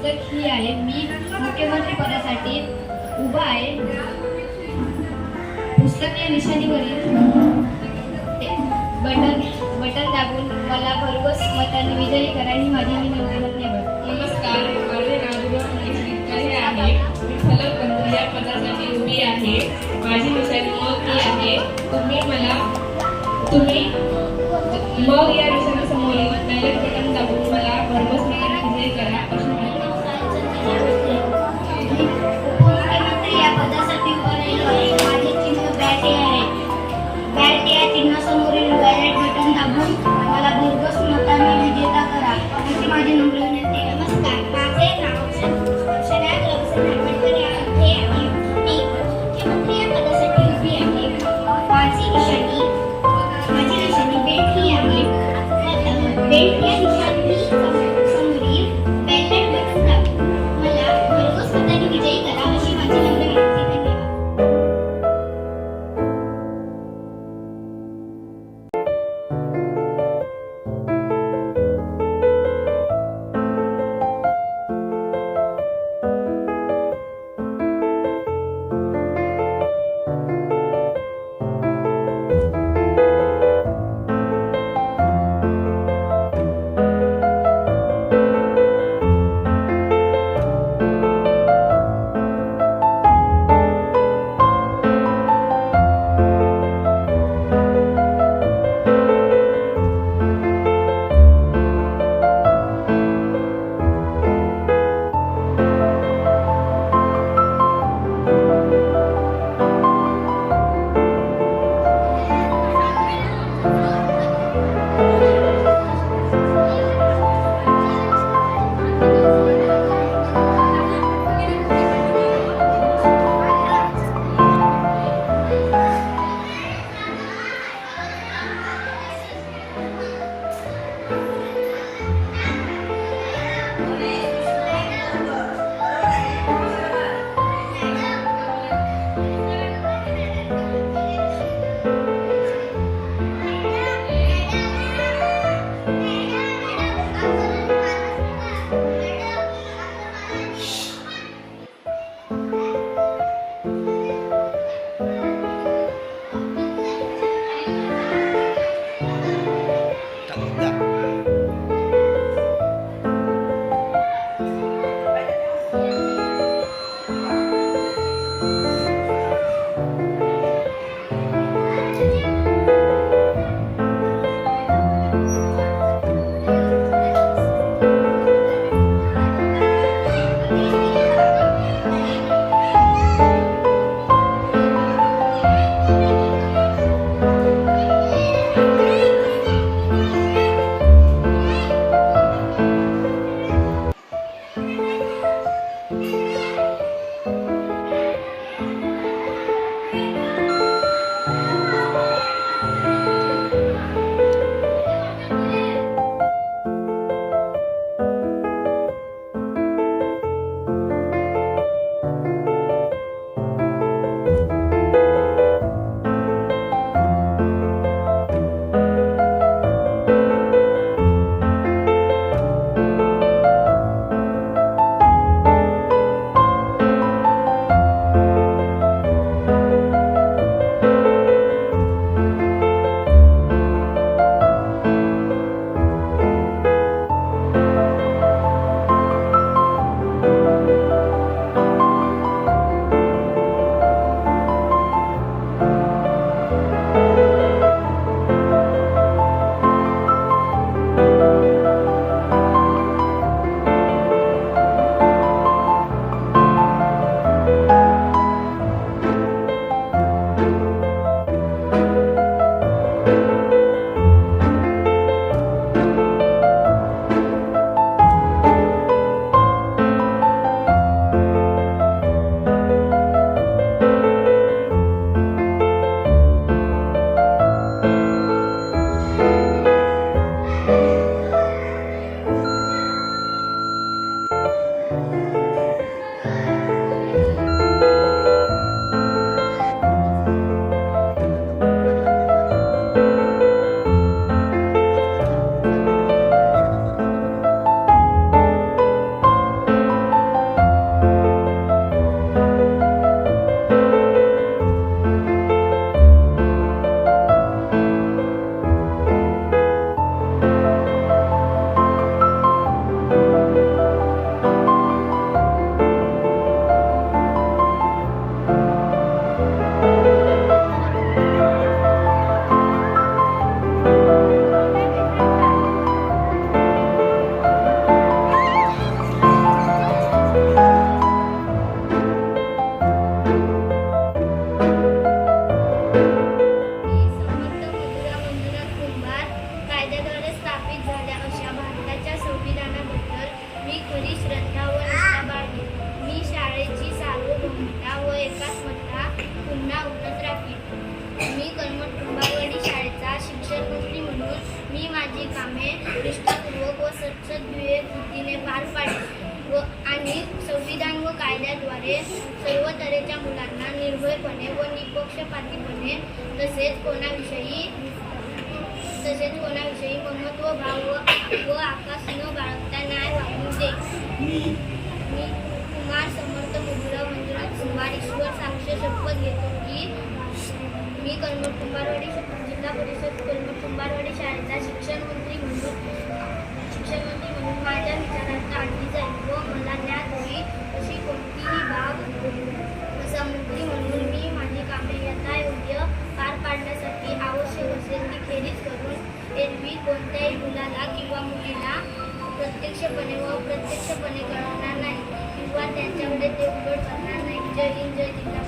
पुस्तक ही आहे. मी मुख्यमंत्री पदासाठी उभा आहे. पुस्तक या निशाणीवरील बटन दाबून मला भरघोस मताने विजयी करा ही माझी विनंती. धन्यवाद. नमस्कार, माझे नाव गुरुवार आहे. मी फलक या पदासाठी उभी आहे. माझी निशाणी मग ही आहे. तुम्ही मग या निशाणी समोरील बॅलेट बटन दाबून मला भरघोस मताने विजयी करा अशी मुख्यमंत्री या पदासाठी उभा राहिलो आहे. माझे चिन्ह बॅट हे आहे. बॅट या चिन्हासमोरील बॅलेट बटन दाबून मला भरघोस मताने विजेता करा अशी माझी नम्र विनंती आहे. नमस्कार, माझे नाव शरद रघुनाथ आंबेडकर हे आहे. मी मुख्यमंत्री या पदासाठी उभी आहे. माझी निशाणी बेट ही आहे. बेट या निशाणी समोरील बॅलेट बटन दाबून मला भरघोस मताने विजयी करा अशी माझी नम्र विनंती. धन्यवाद. कामे निष्ठापूर्वक व सद्विवेक बुद्धीने पार पाडली आणि संविधान व कायद्याद्वारे सर्व तऱ्हेच्या मुलांना निर्भयपणे व निपक्षपातीपणे तसेच कोणाविषयी ममत्व भाव व आकाश न बाळगता न्याय वागणूक दे. मी कुमार समर्थ मुजुराव मंजुनाथ कुमार ईश्वर साक्ष शपथ घेतो की मी कलमठ कुंभारवाडी जिल्हा परिषद कलमठ कुंभारवाडी शाळेचा शिक्षण मंत्री म्हणून माझ्या विचारांना आणली जाईल व मला ज्ञात होईल अशी कोणतीही बाब असा मंत्री म्हणून मी माझी कामे यथायोग्य पार पाडण्यासाठी आवश्यक असेल ती खेरीज करून एरवी कोणत्याही मुलाला किंवा मुलीला प्रत्यक्षपणे व अप्रत्यक्षपणे कळवणार नाही किंवा त्यांच्याकडे ते उघड करणार नाही. जय हिंद, जय जिल्हा.